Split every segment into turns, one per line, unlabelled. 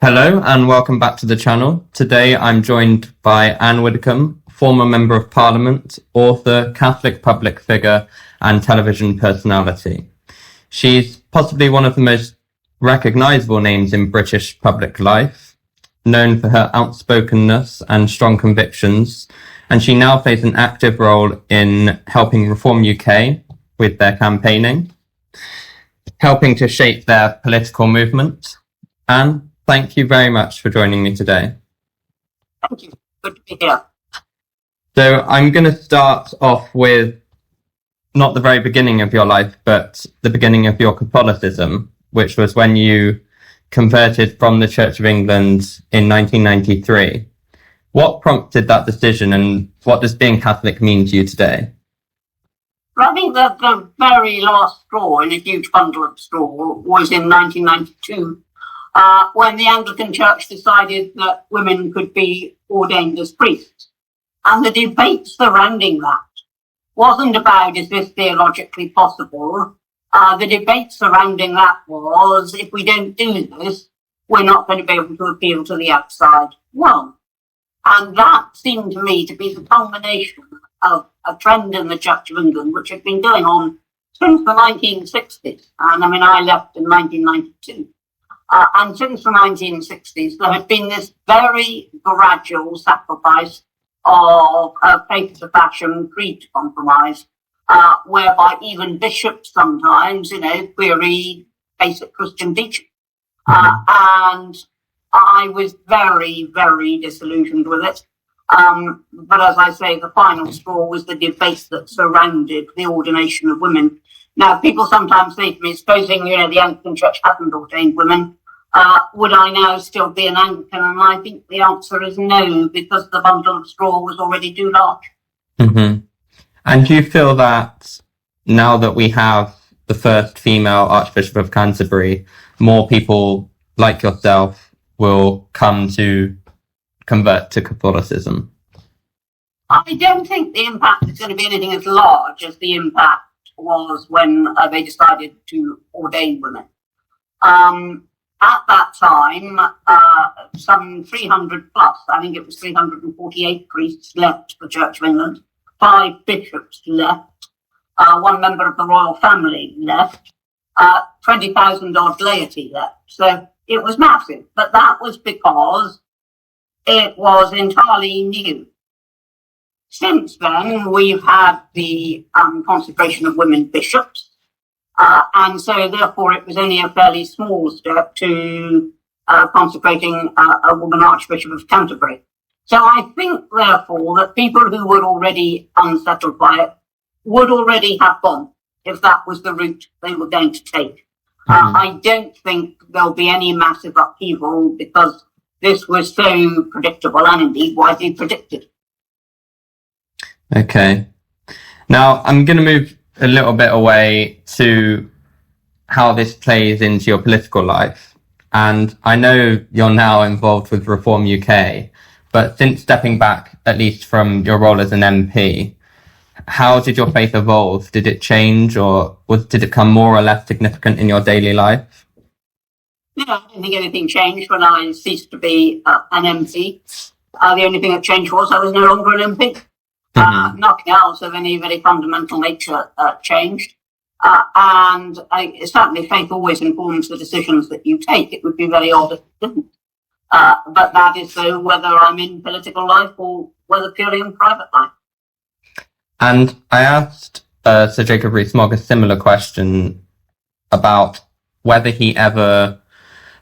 Hello and welcome back to the channel. Today I'm joined by Ann Widdecombe, former Member of Parliament, author, Catholic public figure and television personality. She's possibly one of the most recognisable names in British public life, known for her outspokenness and strong convictions, and she now plays an active role in helping Reform UK with their campaigning, helping to shape their political movement. Anne, thank you very much for joining me today.
Thank you. Good to be here.
So I'm going to start off with not the very beginning of your life, but the beginning of your Catholicism, which was when you converted from the Church of England in 1993. What prompted that decision, and what does being Catholic mean to you today?
I think that the very last straw in a huge bundle of straw was in 1992, when the Anglican Church decided that women could be ordained as priests. And the debate surrounding that wasn't about, is this theologically possible? The debate surrounding that was, if we don't do this, we're not going to be able to appeal to the outside world. And that seemed to me to be the culmination of a trend in the Church of England, which had been going on since the 1960s. And I mean, I left in 1992. And since the 1960s, there had been this very gradual sacrifice of faith to fashion, creed to compromise, whereby even bishops sometimes, query basic Christian teaching. And I was very, very disillusioned with it. But as I say, the final straw was the debate that surrounded the ordination of women. Now, people sometimes say to me, supposing, the Anglican Church hadn't ordained women, would I now still be an Anglican? And I think the answer is no, because the bundle of straw was already too large.
Mm-hmm. And do you feel that now that we have the first female Archbishop of Canterbury, more people like yourself will come to convert to Catholicism?
I don't think the impact is going to be anything as large as the impact was when they decided to ordain women. At that time, some 300 plus, I think it was 348 priests left the Church of England, 5 bishops left, 1 member of the royal family left, 20,000 odd laity left. So it was massive, but that was because it was entirely new. Since then, we've had the consecration of women bishops, and so therefore it was only a fairly small step to consecrating a woman Archbishop of Canterbury. So I think, therefore, that people who were already unsettled by it would already have gone, if that was the route they were going to take. I don't think there'll be any massive upheaval, because this was so predictable and indeed widely predicted.
Okay. Now, I'm going to move a little bit away to how this plays into your political life. And I know you're now involved with Reform UK, but since stepping back, at least from your role as an MP, how did your faith evolve? Did it change, or did it become more or less significant in your daily life?
No, I don't think anything changed when I ceased to be an MP. The only thing that changed was I was no longer an MP. Nothing else of any very fundamental nature changed. And certainly faith always informs the decisions that you take. It would be very odd if it didn't. But that is so whether I'm in political life or whether purely in private life.
And I asked Sir Jacob Rees-Mogg a similar question about whether he ever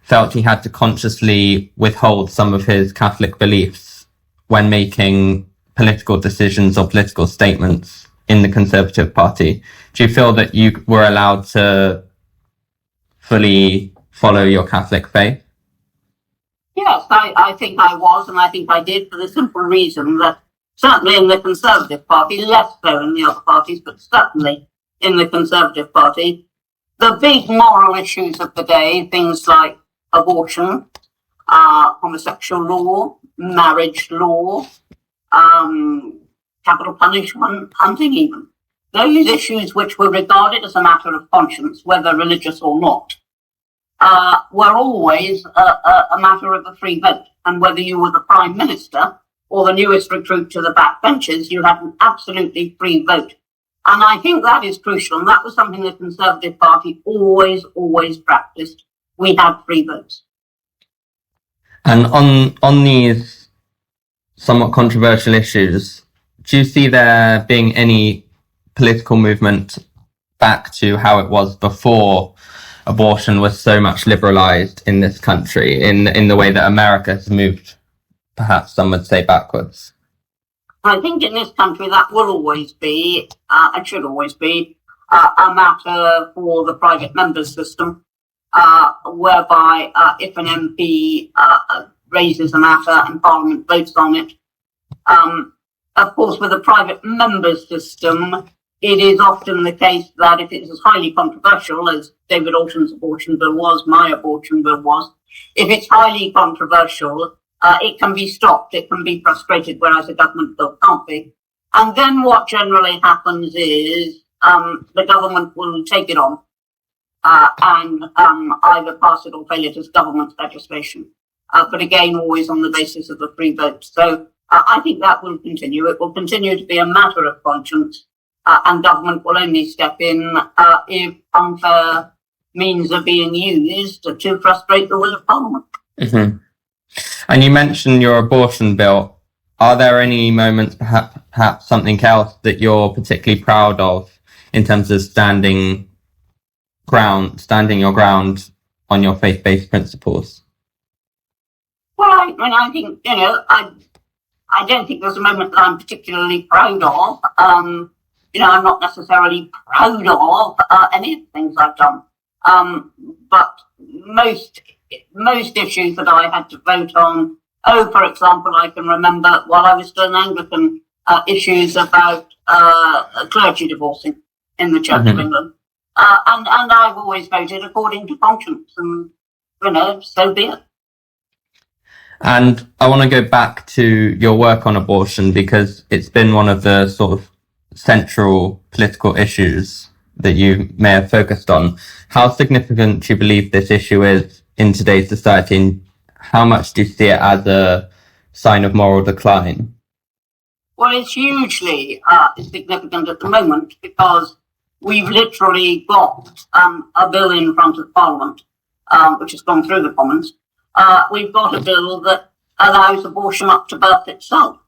felt he had to consciously withhold some of his Catholic beliefs when making political decisions or political statements in the Conservative Party. Do you feel that you were allowed to fully follow your Catholic faith?
Yes, I think I was, and I think I did, for the simple reason that certainly in the Conservative Party, less so in the other parties, but certainly in the Conservative Party, the big moral issues of the day, things like abortion, homosexual law, marriage law, capital punishment, hunting even. Those issues which were regarded as a matter of conscience, whether religious or not, were always a matter of a free vote. And whether you were the Prime Minister or the newest recruit to the backbenchers, you had an absolutely free vote. And I think that is crucial. And that was something the Conservative Party always practiced. We had free votes.
And on these somewhat controversial issues, do you see there being any political movement back to how it was before abortion was so much liberalized in this country, in the way that America has moved, perhaps some would say, backwards?
I think in this country that will always be, and should always be, a matter for the private members system, whereby if an MP raises a matter and Parliament votes on it, of course, with a private members system, it is often the case that if it's as highly controversial as David Alton's abortion bill was, my abortion bill was, if it's highly controversial, it can be stopped, it can be frustrated, whereas a government bill can't be. And then what generally happens is the government will take it on and either pass it or fail it as government legislation. But again, always on the basis of a free vote. So I think that will continue. It will continue to be a matter of conscience, and government will only step in if unfair means are being used to frustrate the will of Parliament.
Mm-hmm. And you mentioned your abortion bill. Are there any moments, perhaps something else that you're particularly proud of in terms of standing your ground on your faith-based principles?
Well, I think, I don't think there's a moment that I'm particularly proud of. I'm not necessarily proud of any of the things I've done. But most issues that I had to vote on, for example, I can remember while I was still an Anglican, issues about clergy divorcing in the Church of England. And I've always voted according to conscience, and, so be it.
And I want to go back to your work on abortion, because it's been one of the sort of central political issues that you may have focused on. How significant do you believe this issue is in today's society, and how much do you see it as a sign of moral decline?
Well, it's hugely significant at the moment, because we've literally got a bill in front of Parliament, which has gone through the Commons. We've got a bill that allows abortion up to birth itself.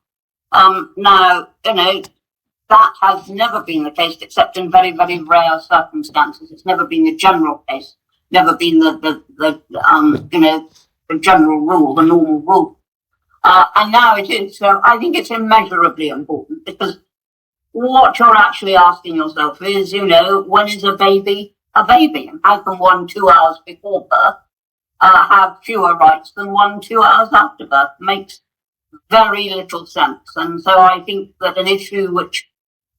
Now, that has never been the case, except in very, very rare circumstances. It's never been the general case, never been the general rule, the normal rule. And now it is. So I think it's immeasurably important, because what you're actually asking yourself is, when is a baby a baby? And how can one 2 hours before birth have fewer rights than one 2 hours after birth? Makes very little sense. And so I think that an issue which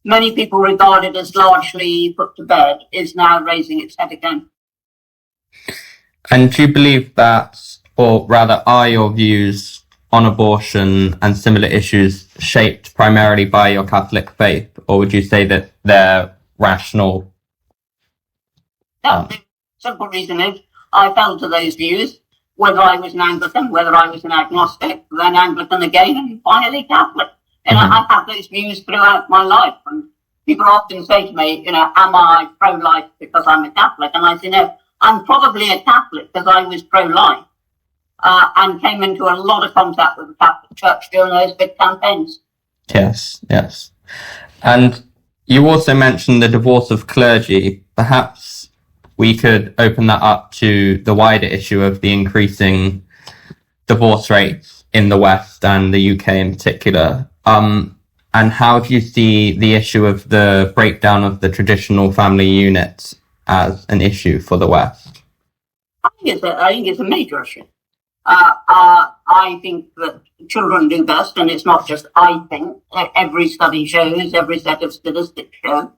many people regarded as largely put to bed is now raising its head again.
And do you believe that, or rather, are your views on abortion and similar issues shaped primarily by your Catholic faith, or would you say that they're rational?
No, the simple reason is I fell to those views, whether I was an Anglican, whether I was an agnostic, then Anglican again, and finally Catholic. And I've had those views throughout my life. And people often say to me, am I pro-life because I'm a Catholic? And I say, no, I'm probably a Catholic because I was pro-life and came into a lot of contact with the Catholic Church during those big campaigns.
Yes. And you also mentioned the divorce of clergy. Perhaps we could open that up to the wider issue of the increasing divorce rates in the West and the UK in particular. And how do you see the issue of the breakdown of the traditional family unit as an issue for the West?
I think it's a major issue. I think that children do best, and it's not just I think. Every study shows, every set of statistics show,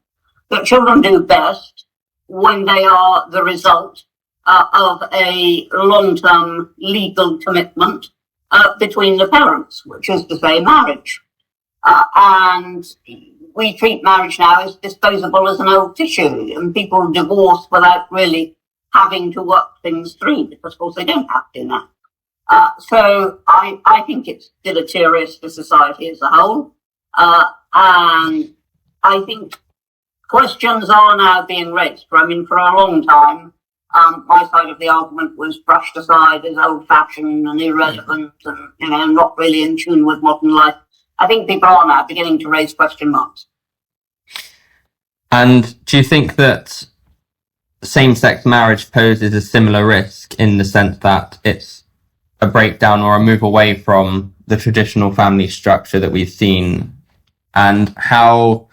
that children do best when they are the result of a long-term legal commitment between the parents, which is to say marriage. And we treat marriage now as disposable as an old tissue, and people divorce without really having to work things through, because of course they don't have to now. So I think it's deleterious for society as a whole. And I think questions are now being raised. I mean, for a long time, my side of the argument was brushed aside as old-fashioned and irrelevant and, not really in tune with modern life. I think people are now beginning to raise question marks.
And do you think that same-sex marriage poses a similar risk in the sense that it's a breakdown or a move away from the traditional family structure that we've seen? And how,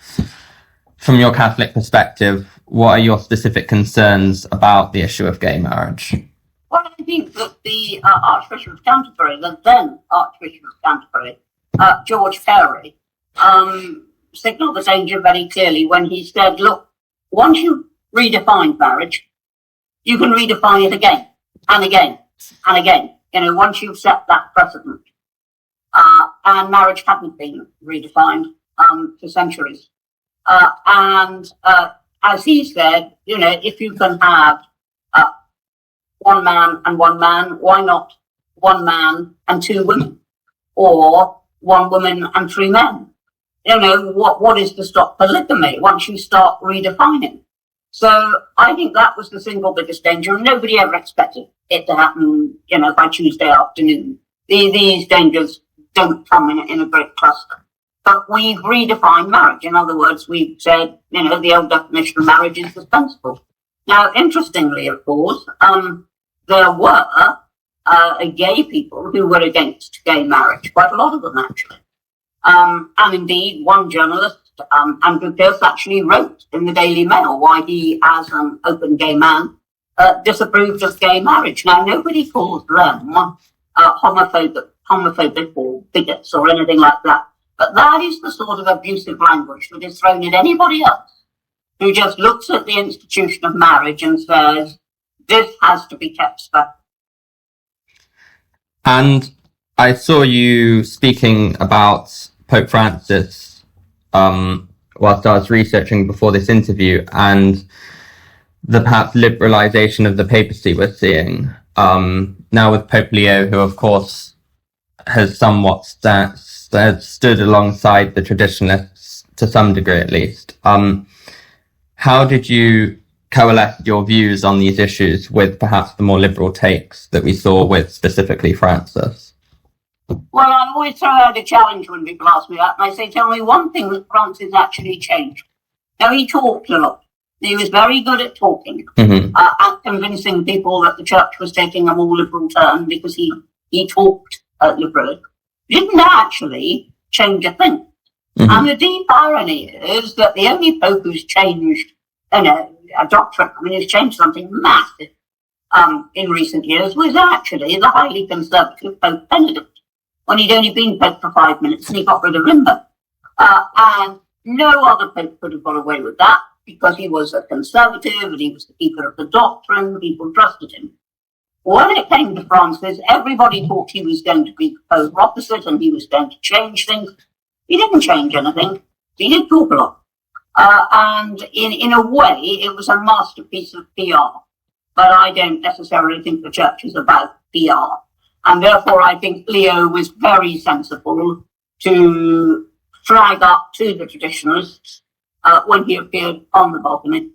from your Catholic perspective, what are your specific concerns about the issue of gay marriage?
Well, I think that the Archbishop of Canterbury, the then Archbishop of Canterbury, George Carey, signalled the danger very clearly when he said, look, once you redefine marriage, you can redefine it again and again and again. Once you've set that precedent. And marriage hadn't been redefined for centuries. And as he said, if you can have one man and one man, why not one man and two women? Or one woman and three men? What is to stop polygamy once you start redefining? So I think that was the single biggest danger. Nobody ever expected it to happen, by Tuesday afternoon. These dangers don't come in a great cluster. But we've redefined marriage. In other words, we've said, the old definition of marriage is dispensable. Now, interestingly, of course, there were gay people who were against gay marriage, quite a lot of them actually. And indeed, one journalist, Andrew Pierce, actually wrote in the Daily Mail why he, as an open gay man, disapproved of gay marriage. Now, nobody calls them homophobic or bigots or anything like that. But that is the sort of abusive language that is thrown at anybody else who just looks at the institution of marriage and says, this has to be kept special.
And I saw you speaking about Pope Francis whilst I was researching before this interview, and the perhaps liberalisation of the papacy we're seeing now with Pope Leo, who of course has somewhat stood alongside the traditionalists to some degree at least. How did you coalesce your views on these issues with perhaps the more liberal takes that we saw with specifically Francis?
Well, I always throw out a challenge when people ask me that, and I say, tell me one thing that Francis actually changed. Now, he talked a lot. He was very good at talking, and convincing people that the church was taking a more liberal turn because he talked liberally. He didn't actually change a thing. And the deep irony is that the only pope who's changed, a doctrine, he's changed something massive in recent years, was actually the highly conservative Pope Benedict, when he'd only been pope for 5 minutes and he got rid of Limber. And no other pope could have got away with that because he was a conservative and he was the keeper of the doctrine. People trusted him. When it came to Francis, everybody thought he was going to be the polar opposite and he was going to change things. He didn't change anything. He did talk a lot. And in a way, it was a masterpiece of PR. But I don't necessarily think the church is about PR. And therefore, I think Leo was very sensible to flag up to the traditionalists when he appeared on the balcony,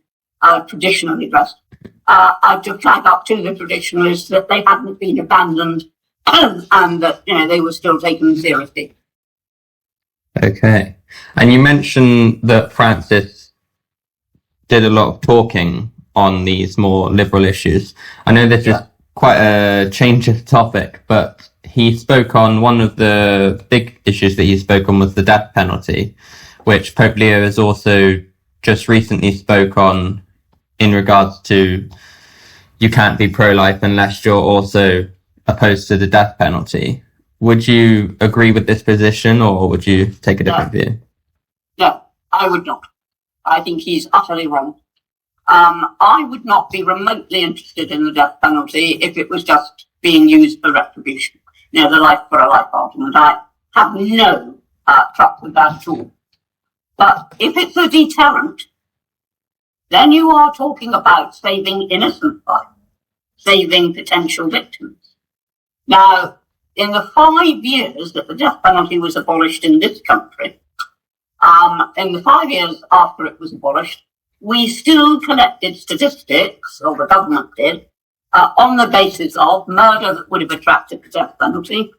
traditionally dressed, to flag up to the traditionalists that they hadn't been abandoned and that they were still taken seriously.
Okay. And you mentioned that Francis did a lot of talking on these more liberal issues. I know this is quite a change of topic, but he spoke on one of the big issues that he spoke on was the death penalty, which Pope Leo has also just recently spoke on in regards to you can't be pro-life unless you're also opposed to the death penalty. Would you agree with this position, or would you take a different view?
No, I would not. I think he's utterly wrong. I would not be remotely interested in the death penalty if it was just being used for retribution. The life for a life argument. I have no truck with that at all. But if it's a deterrent, then you are talking about saving innocent lives, saving potential victims. Now, in the 5 years that the death penalty was abolished in this country, in the 5 years after it was abolished, we still collected statistics, or the government did, on the basis of murder that would have attracted the death penalty,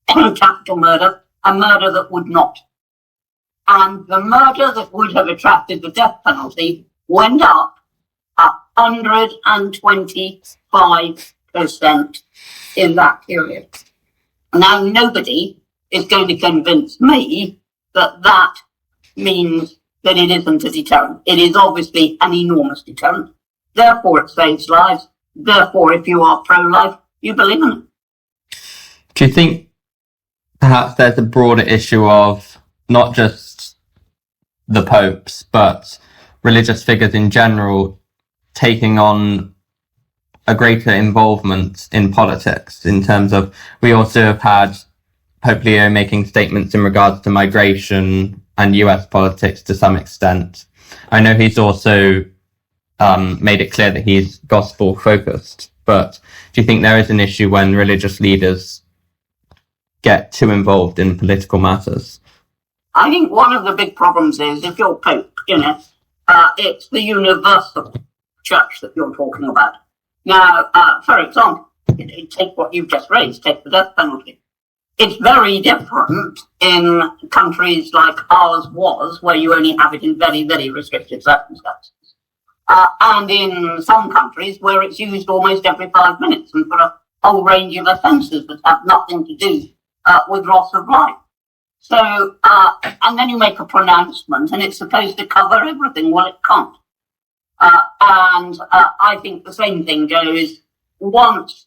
capital murder, and murder that would not. And the murder that would have attracted the death penalty went up 125% in that period. Now, nobody is going to convince me that that means that it isn't a deterrent. It is obviously an enormous deterrent. Therefore, it saves lives. Therefore, if you are pro-life, you believe in it.
Do you think perhaps there's a broader issue of not just the popes, but religious figures in general taking on a greater involvement in politics, in terms of, we also have had Pope Leo making statements in regards to migration and US politics to some extent. I know he's also made it clear that he's gospel focused, but do you think there is an issue when religious leaders get too involved in political matters?
I think one of the big problems is, if you're Pope, it's the universal church that you're talking about. Now, for example, take what you've just raised, take the death penalty. It's very different in countries like ours was, where you only have it in very, very restricted circumstances. And in some countries where it's used almost every 5 minutes and for a whole range of offences that have nothing to do with loss of life. So, and then you make a pronouncement and it's supposed to cover everything. Well, it can't. And I think the same thing goes once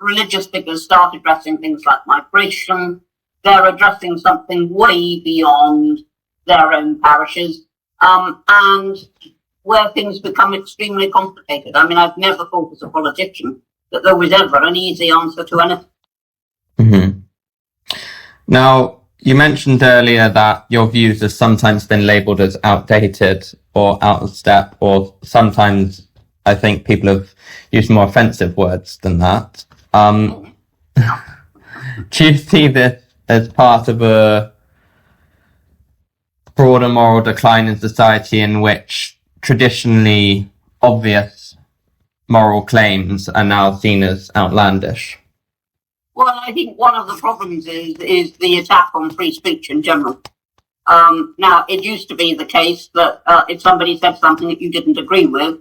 religious figures start addressing things like migration, they're addressing something way beyond their own parishes, and where things become extremely complicated. I mean, I've never thought as a politician that there was ever an easy answer to anything.
Mm-hmm. Now, you mentioned earlier that your views have sometimes been labelled as outdated or out of step, or sometimes I think people have used more offensive words than that. Do you see this as part of a broader moral decline in society in which traditionally obvious moral claims are now seen as outlandish?
Well, I think one of the problems is the attack on free speech in general. Now, it used to be the case that if somebody said something that you didn't agree with,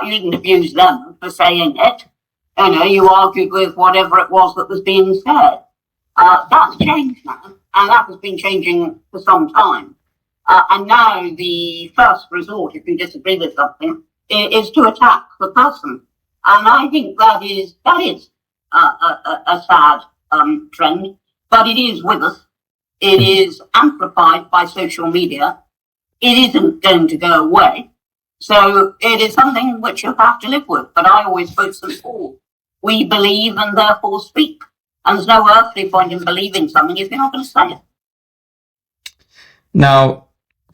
you didn't abuse them for saying it. You argued with whatever it was that was being said. That's changed now, and that has been changing for some time. And now the first resort, if you disagree with something, is to attack the person. And I think that is a sad trend, but it is with us. It is amplified by social media. It isn't going to go away. So it is something which you have to live with. But I always quote St. Paul. We believe and therefore speak. And there's no earthly point in believing something if you're not going to say it.
Now,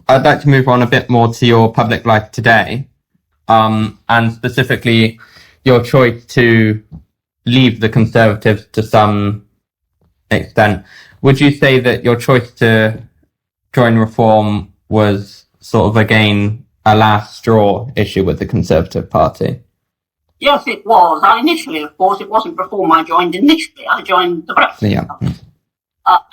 I'd like to move on a bit more to your public life today, and specifically your choice to leave the Conservatives to some extent. Would you say that your choice to join Reform was sort of, again, a last straw issue with the Conservative Party?
Yes, it was. Initially, of course, it wasn't Reform I joined initially. I joined the Brexit Party.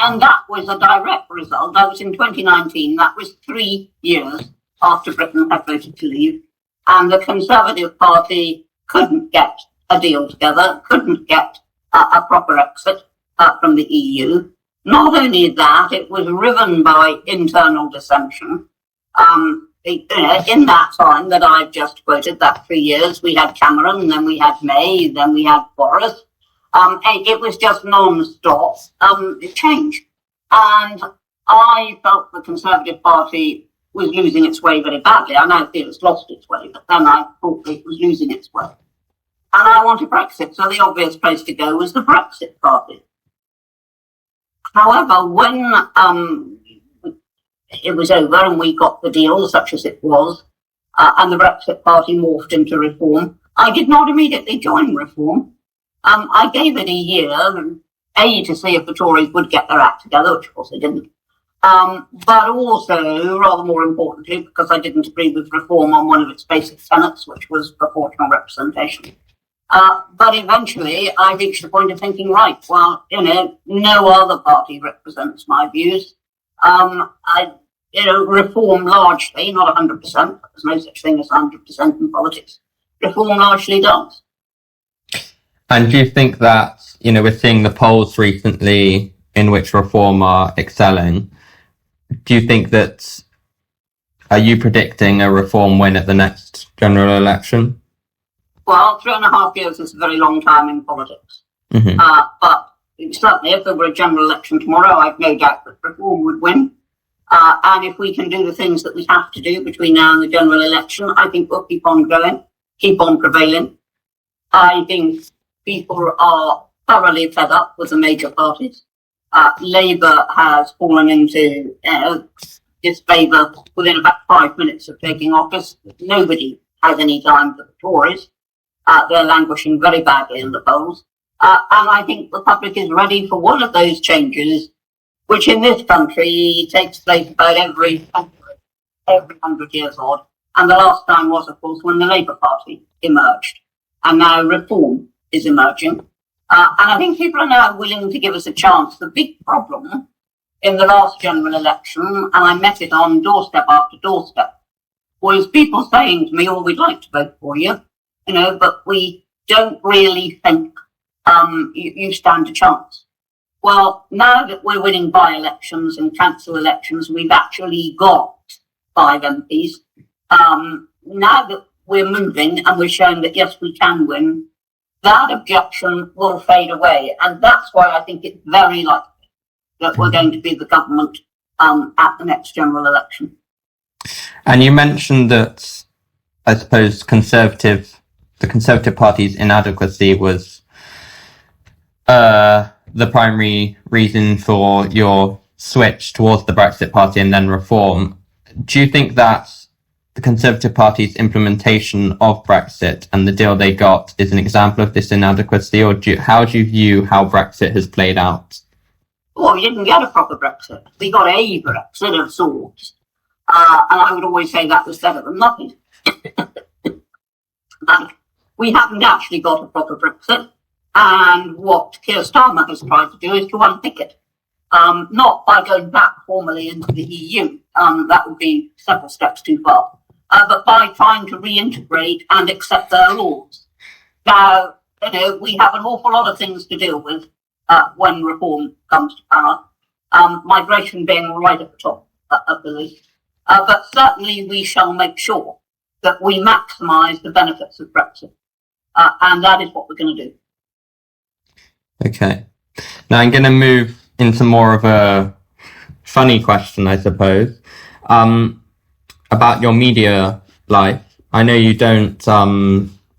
And that was a direct result. That was in 2019. That was 3 years after Britain had voted to leave. And the Conservative Party couldn't get a deal together, couldn't get a proper exit from the EU. Not only that, it was riven by internal dissension. In that time that I've just quoted, that 3 years, we had Cameron, then we had May, then we had Boris. It was just non-stop change. And I felt the Conservative Party was losing its way very badly. I now feel it's lost its way, but then I thought it was losing its way. And I wanted Brexit, so the obvious place to go was the Brexit Party. However, when it was over and we got the deal, such as it was, and the Brexit Party morphed into Reform. I did not immediately join Reform. I gave it a year, to see if the Tories would get their act together, which of course they didn't. But also, rather more importantly, because I didn't agree with Reform on one of its basic tenets, which was proportional representation. But eventually, I reached the point of thinking, right, well, no other party represents my views. Reform largely, not 100%, but there's no such thing as 100% in politics. Reform largely does.
And do you think that, we're seeing the polls recently in which Reform are excelling? Do you think that, are you predicting a Reform win at the next general election?
Well, 3.5 years is a very long time in politics.
Mm-hmm.
But certainly if there were a general election tomorrow, I've no doubt that Reform would win. And if we can do the things that we have to do between now and the general election, I think we'll keep on going, keep on prevailing. I think people are thoroughly fed up with the major parties. Labour has fallen into disfavour within about 5 minutes of taking office. Nobody has any time for the Tories. They're languishing very badly in the polls. And I think the public is ready for one of those changes, which in this country takes place about every 100 years odd. And the last time was, of course, when the Labour Party emerged. And now Reform is emerging. And I think people are now willing to give us a chance. The big problem in the last general election, and I met it on doorstep after doorstep, was people saying to me, oh, we'd like to vote for you, but we don't really think you stand a chance. Well, now that we're winning by-elections and council elections, we've actually got 5 MPs. Now that we're moving and we're showing that, yes, we can win, that objection will fade away. And that's why I think it's very likely that we're going to be the government at the next general election.
And you mentioned that, I suppose, the Conservative Party's inadequacy was the primary reason for your switch towards the Brexit Party and then Reform. Do you think that the Conservative Party's implementation of Brexit and the deal they got is an example of this inadequacy, or how do you view how Brexit has played out?
Well, we didn't get a proper Brexit. We got a Brexit of sorts. And I would always say that was better than nothing. And we haven't actually got a proper Brexit. And what Keir Starmer has tried to do is to unpick it. Not by going back formally into the EU. That would be several steps too far. But by trying to reintegrate and accept their laws. Now, we have an awful lot of things to deal with when Reform comes to power. Migration being right at the top of the list. But certainly we shall make sure that we maximise the benefits of Brexit. And that is what we're going to do.
Okay. Now I'm going to move into more of a funny question, I suppose, about your media life. I know you don't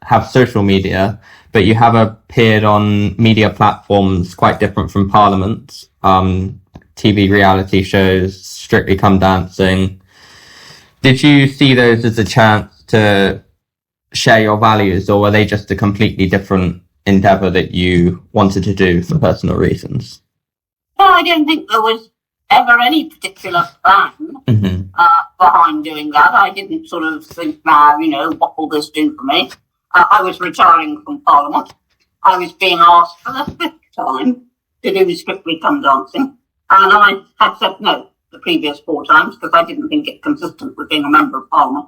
have social media, but you have appeared on media platforms quite different from Parliament, TV reality shows, Strictly Come Dancing. Did you see those as a chance to share your values, or were they just a completely different endeavour that you wanted to do for personal reasons?
No, I don't think there was ever any particular plan behind doing that. I didn't sort of think, what will this do for me? I was retiring from Parliament. I was being asked for the 5th time to do Strictly Come Dancing. And I had said no the previous 4 times because I didn't think it consistent with being a member of Parliament.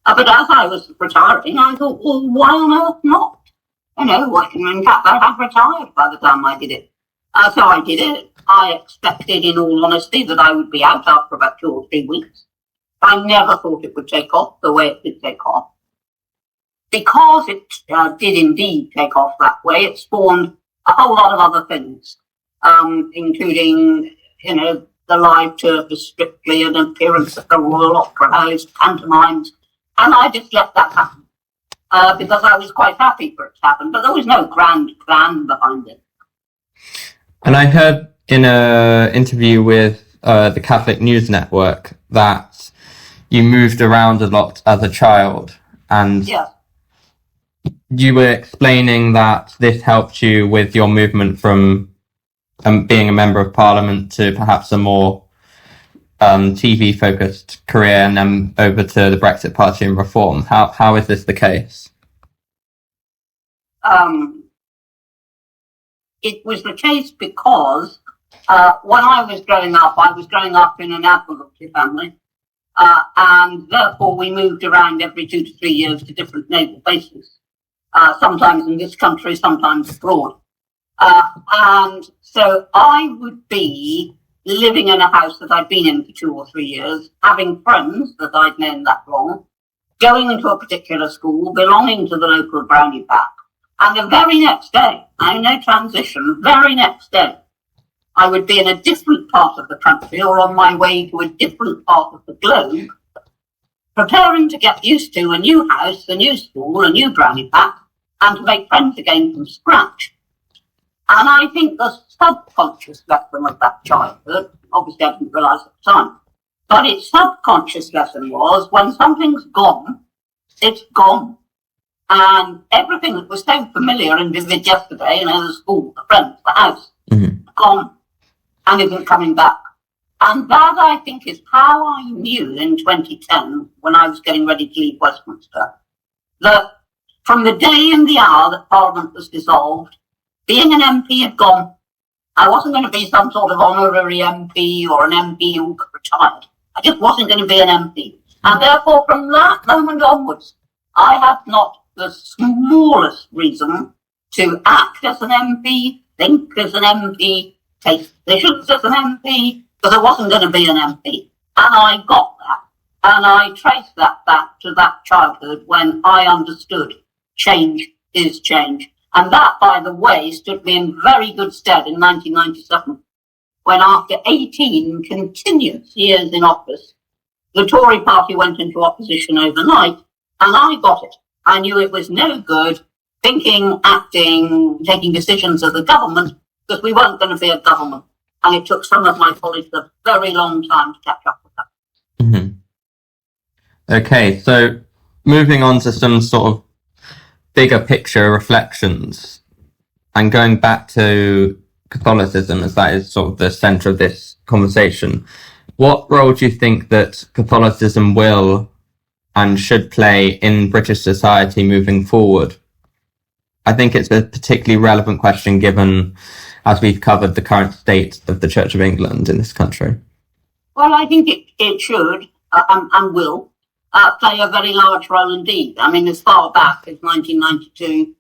But as I was retiring, I thought, well, why on earth not? In fact, I had retired by the time I did it. So I did it. I expected, in all honesty, that I would be out after about 2 or 3 weeks. I never thought it would take off the way it did take off. Because it did indeed take off that way, it spawned a whole lot of other things, including, the live tour for Strictly, an appearance at the Royal Opera House, pantomimes, and I just let that happen. Because I was quite happy for it to happen, but there was no grand plan behind it.
And I heard in an interview with the Catholic News Network that you moved around a lot as a child, and
Yes.
you were explaining that this helped you with your movement from being a member of parliament to perhaps a more TV focused career, and then over to the Brexit Party and Reform. How is this the case?
It was the case because when I was growing up in an admiralty family, and therefore we moved around every 2 to 3 years to different naval bases, sometimes in this country, sometimes abroad. And so I would be living in a house that I'd been in for 2 or 3 years, having friends that I'd known that long, going into a particular school, belonging to the local brownie pack. And the very next day, no transition, very next day, I would be in a different part of the country or on my way to a different part of the globe, preparing to get used to a new house, a new school, a new brownie pack, and to make friends again from scratch. And I think the subconscious lesson of that childhood, obviously I didn't realise at the time, but its subconscious lesson was when something's gone, it's gone. And everything that was so familiar and vivid yesterday, the school, the friends, the house, gone and isn't coming back. And that, I think, is how I knew in 2010, when I was getting ready to leave Westminster, that from the day and the hour that Parliament was dissolved, being an MP had gone. I wasn't going to be some sort of honorary MP or an MP who retired. I just wasn't going to be an MP. And therefore, from that moment onwards, I had not the smallest reason to act as an MP, think as an MP, take decisions as an MP, because I wasn't going to be an MP. And I got that. And I traced that back to that childhood when I understood change is change. And that, by the way, stood me in very good stead in 1997, when after 18 continuous years in office, the Tory party went into opposition overnight, and I got it. I knew it was no good thinking, acting, taking decisions as a government, because we weren't going to be a government. And it took some of my colleagues a very long time to catch up with that.
Mm-hmm. Okay, so moving on to some sort of bigger picture reflections and going back to Catholicism, as that is sort of the centre of this conversation, what role do you think that Catholicism will and should play in British society moving forward? I think it's a particularly relevant question given, as we've covered, the current state of the Church of England in this country.
Well, I think it should and will play a very large role indeed. I mean, as far back as 1992,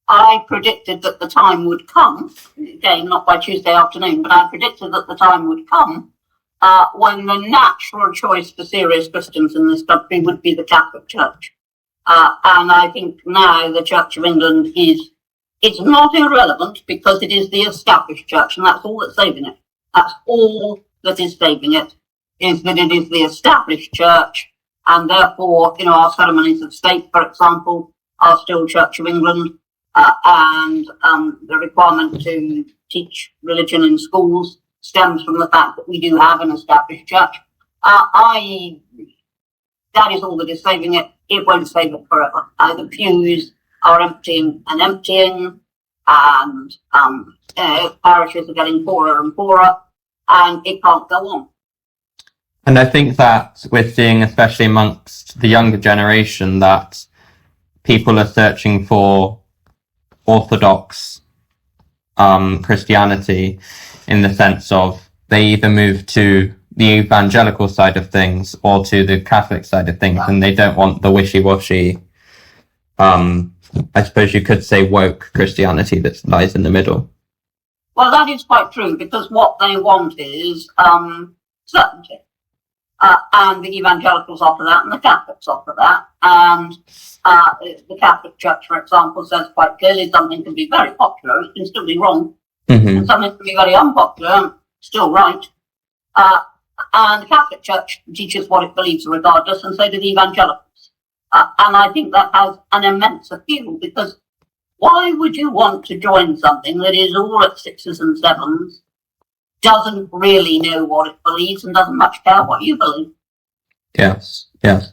I predicted that the time would come, again, not by Tuesday afternoon, but I predicted that the time would come when the natural choice for serious Christians in this country would be the Catholic Church. And I think now the Church of England it's not irrelevant because it is the established church, and that's all that's saving it. That's all that is saving it, is that it is the established church, and therefore, our ceremonies of state, for example, are still Church of England, and the requirement to teach religion in schools stems from the fact that we do have an established church. That is all that is saving it. It won't save it forever. The pews are emptying and emptying, and parishes are getting poorer and poorer, and it can't go on.
And I think that we're seeing, especially amongst the younger generation, that people are searching for orthodox Christianity, in the sense of they either move to the evangelical side of things or to the Catholic side of things, and they don't want the wishy-washy, I suppose you could say, woke Christianity that lies in the middle.
Well, that is quite true, because what they want is certainty. And the evangelicals offer that, and the Catholics offer that. And the Catholic Church, for example, says quite clearly something can be very popular, it can still be wrong, and something can be very unpopular and still right. And the Catholic Church teaches what it believes regardless, and so do the evangelicals. And I think that has an immense appeal, because why would you want to join something that is all at 6s and 7s, doesn't really know what it believes, and doesn't much care what you believe?
Yes, yes.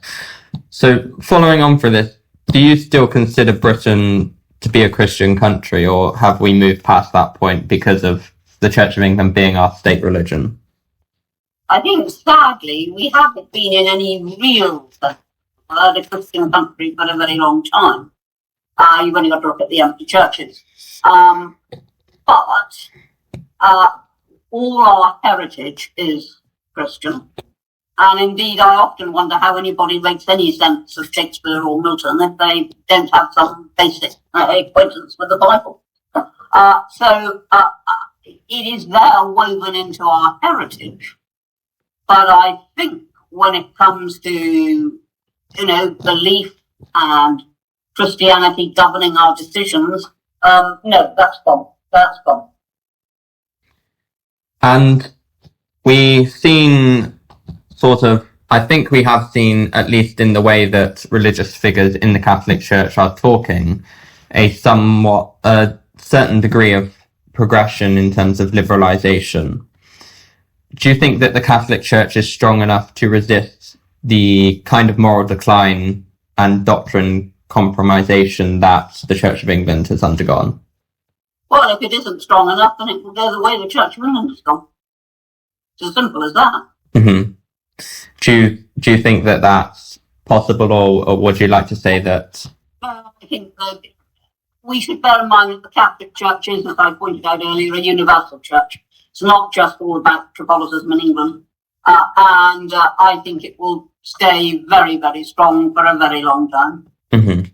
So following on for this, do you still consider Britain to be a Christian country, or have we moved past that point because of the Church of England being our state religion?
I think, sadly, we haven't been in any real a Christian country for a very long time. You've only got to look at the empty churches. But all our heritage is Christian. And indeed, I often wonder how anybody makes any sense of Shakespeare or Milton if they don't have some basic acquaintance with the Bible. So it is there woven into our heritage. But I think when it comes to, belief and Christianity governing our decisions, no, that's gone. That's gone.
And we've seen I think we have seen, at least in the way that religious figures in the Catholic Church are talking, a certain degree of progression in terms of liberalisation. Do you think that the Catholic Church is strong enough to resist the kind of moral decline and doctrine compromisation that the Church of England has undergone?
Well, if it isn't strong enough, then it will go the way the Church of England has gone. It's as simple as that.
Mm-hmm. Do you think that that's possible, or would you like to say that?
I think that we should bear in mind that the Catholic Church is, as I pointed out earlier, a universal church. It's not just all about Catholicism in England. And I think it will stay very, very strong for a very long time.
Mm-hmm.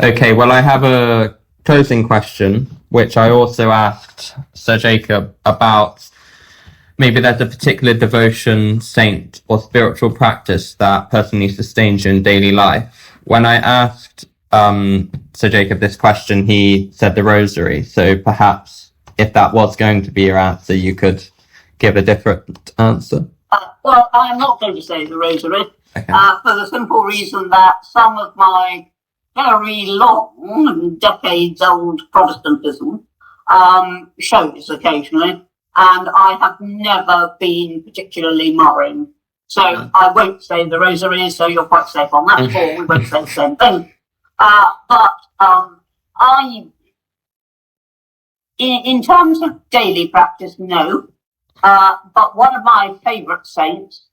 Okay, well, I have a closing question, which I also asked Sir Jacob about. Maybe there's a particular devotion, saint, or spiritual practice that personally sustains you in daily life. When I asked Sir Jacob this question, he said the rosary. So perhaps if that was going to be your answer, you could give a different answer.
Well, I'm not going to say the rosary,
okay.
For the simple reason that some of my very long, decades-old Protestantism shows occasionally. And I have never been particularly marrying. So I won't say the rosary, so you're quite safe on that score. We won't say the same thing. In terms of daily practice, no. But one of my favourite saints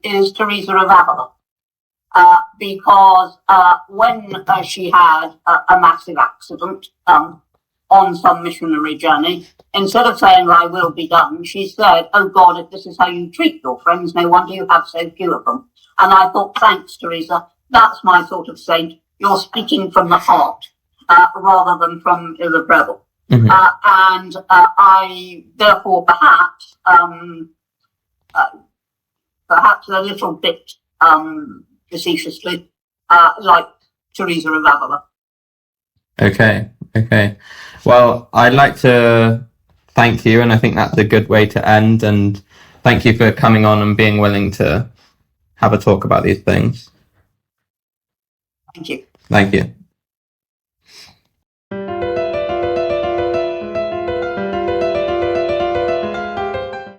is Teresa of Avila. Because when she had a massive accident on some missionary journey, instead of saying, "I will be done," she said, "Oh God, if this is how you treat your friends, no wonder you have so few of them." And I thought, thanks, Teresa, that's my sort of saint. You're speaking from the heart rather than from the brevel. Mm-hmm. And I, therefore, perhaps a little bit facetiously, like Teresa of Avila.
Okay. Well, I'd like to thank you, and I think that's a good way to end. And thank you for coming on and being willing to have a talk about these things.
Thank you.
Thank you.